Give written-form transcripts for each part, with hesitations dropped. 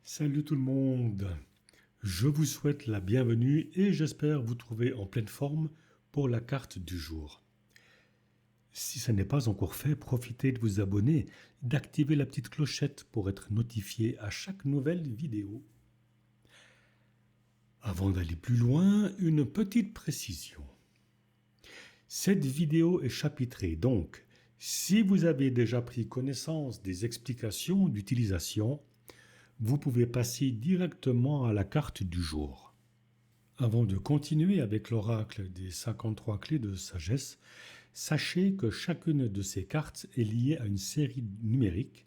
Salut tout le monde, je vous souhaite la bienvenue et j'espère vous trouver en pleine forme pour la carte du jour. Si ça n'est pas encore fait, profitez de vous abonner, d'activer la petite clochette pour être notifié à chaque nouvelle vidéo. Avant d'aller plus loin, une petite précision. Cette vidéo est chapitrée, donc si vous avez déjà pris connaissance des explications d'utilisation, vous pouvez passer directement à la carte du jour. Avant de continuer avec l'oracle des 53 clés de sagesse, sachez que chacune de ces cartes est liée à une série numérique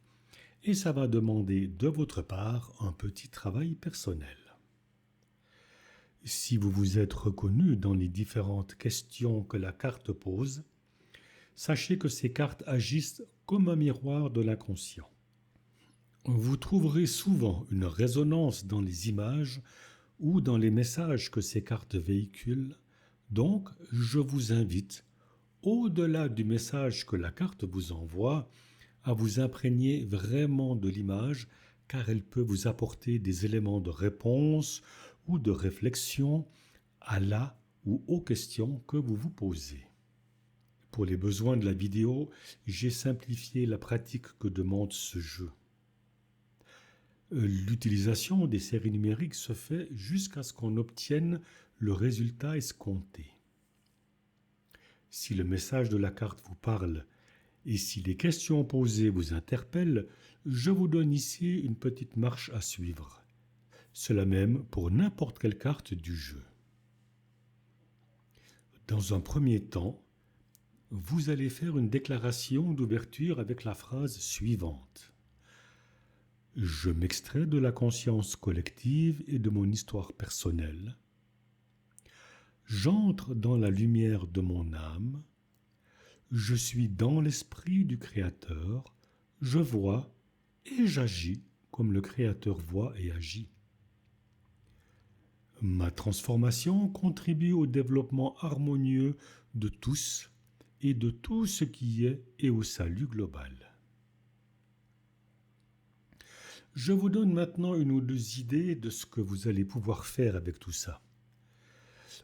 et ça va demander de votre part un petit travail personnel. Si vous vous êtes reconnu dans les différentes questions que la carte pose, sachez que ces cartes agissent comme un miroir de l'inconscient. Vous trouverez souvent une résonance dans les images ou dans les messages que ces cartes véhiculent, donc je vous invite, au-delà du message que la carte vous envoie, à vous imprégner vraiment de l'image car elle peut vous apporter des éléments de réponse ou de réflexion à la ou aux questions que vous vous posez. Pour les besoins de la vidéo, j'ai simplifié la pratique que demande ce jeu. L'utilisation des séries numériques se fait jusqu'à ce qu'on obtienne le résultat escompté. Si le message de la carte vous parle et si les questions posées vous interpellent, je vous donne ici une petite marche à suivre. Cela même pour n'importe quelle carte du jeu. Dans un premier temps, vous allez faire une déclaration d'ouverture avec la phrase suivante. Je m'extrais de la conscience collective et de mon histoire personnelle. J'entre dans la lumière de mon âme. Je suis dans l'esprit du Créateur. Je vois et j'agis comme le Créateur voit et agit. Ma transformation contribue au développement harmonieux de tous et de tout ce qui est et au salut global. Je vous donne maintenant une ou deux idées de ce que vous allez pouvoir faire avec tout ça.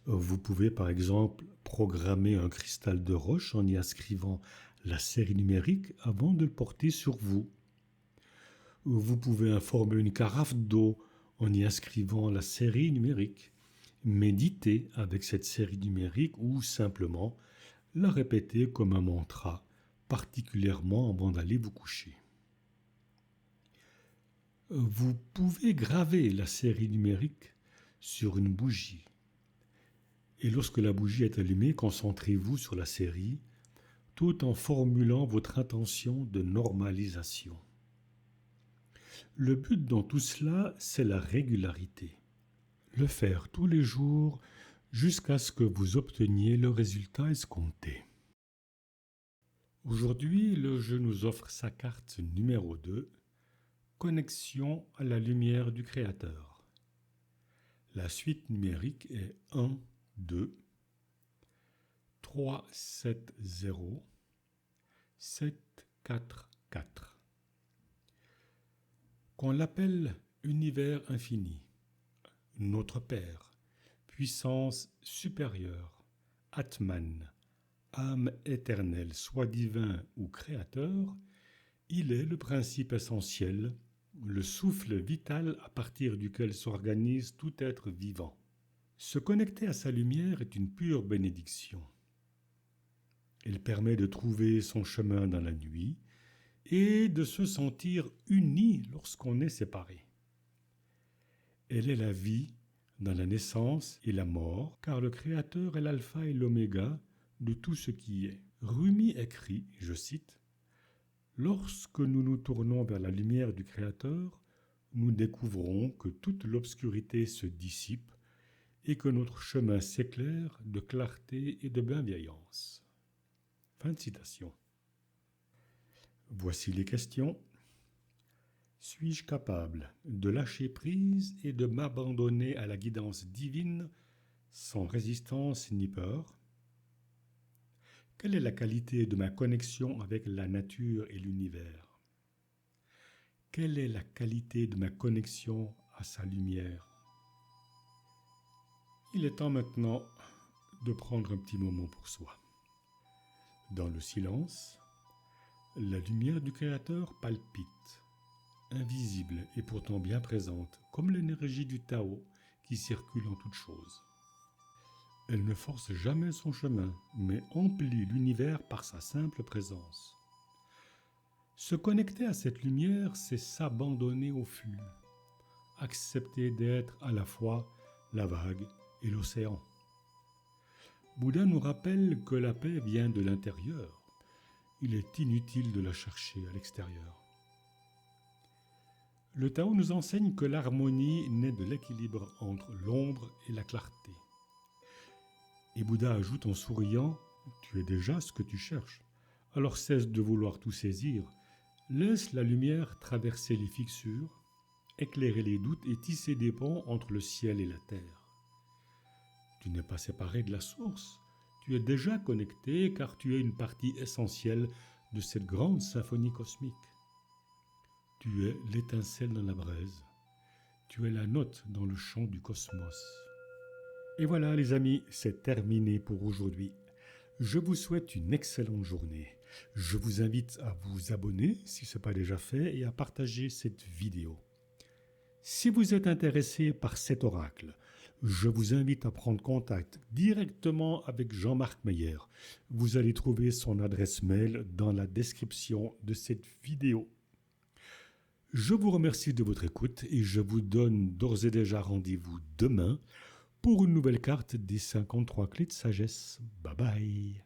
Vous pouvez par exemple programmer un cristal de roche en y inscrivant la série numérique avant de le porter sur vous. Vous pouvez informer une carafe d'eau en y inscrivant la série numérique. Méditez avec cette série numérique ou simplement la répéter comme un mantra, particulièrement avant d'aller vous coucher. Vous pouvez graver la série numérique sur une bougie. Et lorsque la bougie est allumée, concentrez-vous sur la série, tout en formulant votre intention de normalisation. Le but dans tout cela, c'est la régularité. Le faire tous les jours jusqu'à ce que vous obteniez le résultat escompté. Aujourd'hui, le jeu nous offre sa carte numéro 2, Connexion à la lumière du Créateur. La suite numérique est 1, 2, 3, 7, 0, 7, 4, 4. Qu'on l'appelle univers infini, notre Père, puissance supérieure, Atman, âme éternelle, soit divin ou créateur, il est le principe essentiel, le souffle vital à partir duquel s'organise tout être vivant. Se connecter à sa lumière est une pure bénédiction. Elle permet de trouver son chemin dans la nuit et de se sentir uni lorsqu'on est séparé. Elle est la vie dans la naissance et la mort, car le Créateur est l'alpha et l'oméga de tout ce qui est. Rumi écrit, je cite, « Lorsque nous nous tournons vers la lumière du Créateur, nous découvrons que toute l'obscurité se dissipe et que notre chemin s'éclaire de clarté et de bienveillance. » Fin de citation. Voici les questions. Suis-je capable de lâcher prise et de m'abandonner à la guidance divine sans résistance ni peur? Quelle est la qualité de ma connexion avec la nature et l'univers? Quelle est la qualité de ma connexion à sa lumière? Il est temps maintenant de prendre un petit moment pour soi. Dans le silence, la lumière du Créateur palpite, invisible et pourtant bien présente, comme l'énergie du Tao qui circule en toutes choses. Elle ne force jamais son chemin, mais emplit l'univers par sa simple présence. Se connecter à cette lumière, c'est s'abandonner au flux, accepter d'être à la fois la vague et l'océan. Bouddha nous rappelle que la paix vient de l'intérieur. Il est inutile de la chercher à l'extérieur. Le Tao nous enseigne que l'harmonie naît de l'équilibre entre l'ombre et la clarté. Et Bouddha ajoute en souriant « Tu es déjà ce que tu cherches, alors cesse de vouloir tout saisir. Laisse la lumière traverser les fissures, éclairer les doutes et tisser des ponts entre le ciel et la terre. Tu n'es pas séparé de la source, tu es déjà connecté car tu es une partie essentielle de cette grande symphonie cosmique. Tu es l'étincelle dans la braise, tu es la note dans le chant du cosmos. » Et voilà les amis, c'est terminé pour aujourd'hui. Je vous souhaite une excellente journée. Je vous invite à vous abonner si ce n'est pas déjà fait et à partager cette vidéo. Si vous êtes intéressé par cet oracle, je vous invite à prendre contact directement avec Jean-Marc Meyer. Vous allez trouver son adresse mail dans la description de cette vidéo. Je vous remercie de votre écoute et je vous donne d'ores et déjà rendez-vous demain pour une nouvelle carte des 53 clés de sagesse. Bye bye.